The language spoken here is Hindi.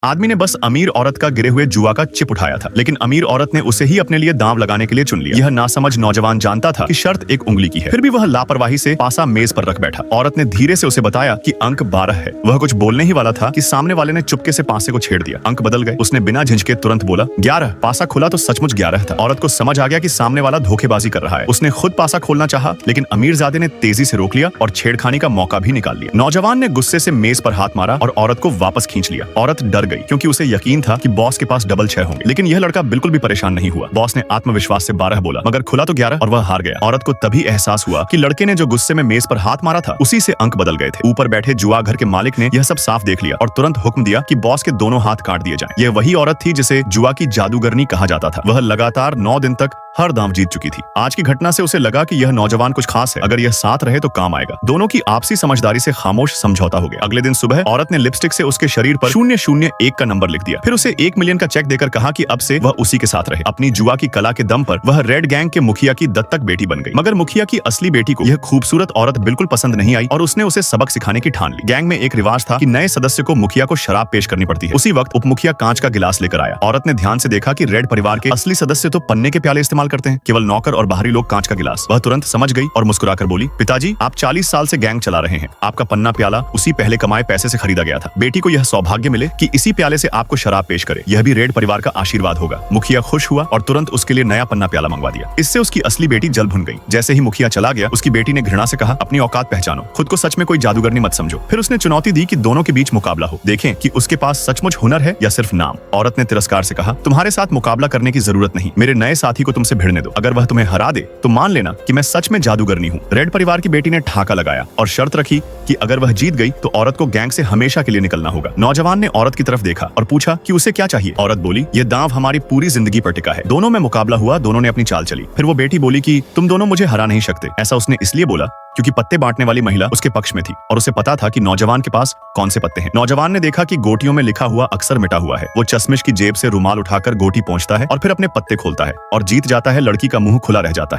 आदमी ने बस अमीर औरत का गिरे हुए जुआ का चिप उठाया था, लेकिन अमीर औरत ने उसे ही अपने लिए दांव लगाने के लिए चुन लिया। यह नासमझ नौजवान जानता था कि शर्त एक उंगली की है, फिर भी वह लापरवाही से पासा मेज पर रख बैठा। औरत ने धीरे से उसे बताया कि अंक 12 है। वह कुछ बोलने ही वाला था कि सामने वाले ने चुपके से पासे को छेड़ दिया। अंक बदल गए। उसने बिना झिझके तुरंत बोला 11। पासा खुला तो सचमुच 11 था। औरत को समझ आ गया कि सामने वाला धोखेबाजी कर रहा है। उसने खुद पासा खोलना चाहा, लेकिन अमीरजादे ने तेजी से रोक लिया और छेड़खानी का मौका भी निकाल लिया। नौजवान ने गुस्से से मेज पर हाथ मारा और औरत को वापस खींच लिया। औरत डर गई क्योंकि उसे यकीन था कि बॉस के पास डबल 6 होंगे, लेकिन यह लड़का बिल्कुल भी परेशान नहीं हुआ। बॉस ने आत्मविश्वास से 12 बोला, मगर खुला तो 11 और वह हार गया। औरत को तभी एहसास हुआ कि लड़के ने जो गुस्से में मेज पर हाथ मारा था, उसी से अंक बदल गए थे। ऊपर बैठे जुआ घर के मालिक ने यह सब साफ देख लिया और तुरंत हुक्म दिया कि बॉस के दोनों हाथ काट दिए जाएं। यह वही औरत थी जिसे जुआ की जादूगरनी कहा जाता था। वह लगातार 9 दिन तक हर दांव जीत चुकी थी। आज की घटना से उसे लगा कि यह नौजवान कुछ खास है। अगर यह साथ रहे तो काम आएगा। दोनों की आपसी समझदारी से खामोश समझौता हो गया। अगले दिन सुबह औरत ने लिपस्टिक से उसके शरीर पर 001 का नंबर लिख दिया। फिर उसे 1 मिलियन का चेक देकर कहा कि अब से वह उसी के साथ रहे। अपनी जुआ की कला के दम पर वह रेड गैंग के मुखिया की दत्तक बेटी बन गई। मगर मुखिया की असली बेटी को यह खूबसूरत औरत बिल्कुल पसंद नहीं आई और उसने उसे सबक सिखाने की ठान ली। गैंग में एक रिवाज था कि नए सदस्य को मुखिया को शराब पेश करनी पड़ती है। उसी वक्त उपमुखिया कांच का गिलास लेकर आया। औरत ने ध्यान से देखा कि रेड परिवार के असली सदस्य तो पन्ने के प्याले इस्तेमाल करते हैं, केवल नौकर और बाहरी लोग कांच का गिलास। वह तुरंत समझ गई और मुस्कुराकर बोली, पिताजी आप 40 साल से गैंग चला रहे हैं। आपका पन्ना प्याला उसी पहले कमाए पैसे से खरीदा गया था। बेटी को यह सौभाग्य मिले कि इसी प्याले से आपको शराब पेश करे, यह भी रेड परिवार का आशीर्वाद होगा। मुखिया खुश हुआ और तुरंत उसके लिए नया पन्ना प्याला मंगवा दिया। इससे उसकी असली बेटी जल भुन गई। जैसे ही मुखिया चला गया, उसकी बेटी ने घृणा से कहा, अपनी औकात पहचानो, खुद को सच में कोई जादूगरनी मत समझो। फिर उसने चुनौती दी कि दोनों के बीच मुकाबला हो, देखें कि उसके पास सचमुच हुनर है या सिर्फ नाम। औरत ने तिरस्कार से कहा, तुम्हारे साथ मुकाबला करने की जरूरत नहीं, मेरे नए साथी को तुमसे भिड़ने दो। अगर वह तुम्हें हरा दे तो मान लेना कि मैं सच में जादूगरनी हूँ। रेड परिवार की बेटी ने ठाका लगाया और शर्त रखी कि अगर वह जीत गई तो औरत को गैंग से हमेशा के लिए निकलना होगा। नौजवान ने औरत की तरफ देखा और पूछा कि उसे क्या चाहिए। औरत बोली, यह दांव हमारी पूरी जिंदगी पर टिका है। दोनों में मुकाबला हुआ, दोनों ने अपनी चाल चली। फिर वो बेटी बोली कि तुम दोनों मुझे हरा नहीं सकते। ऐसा उसने इसलिए बोला क्योंकि पत्ते बांटने वाली महिला उसके पक्ष में थी और उसे पता था कि नौजवान के पास कौन से पत्ते हैं। नौजवान ने देखा कि गोटियों में लिखा हुआ अक्सर मिटा हुआ है। वो चश्मिश की जेब से रुमाल उठाकर गोटी पोंछता है और फिर अपने पत्ते खोलता है और जीत जाता है। लड़की का मुंह खुला रह जाता है।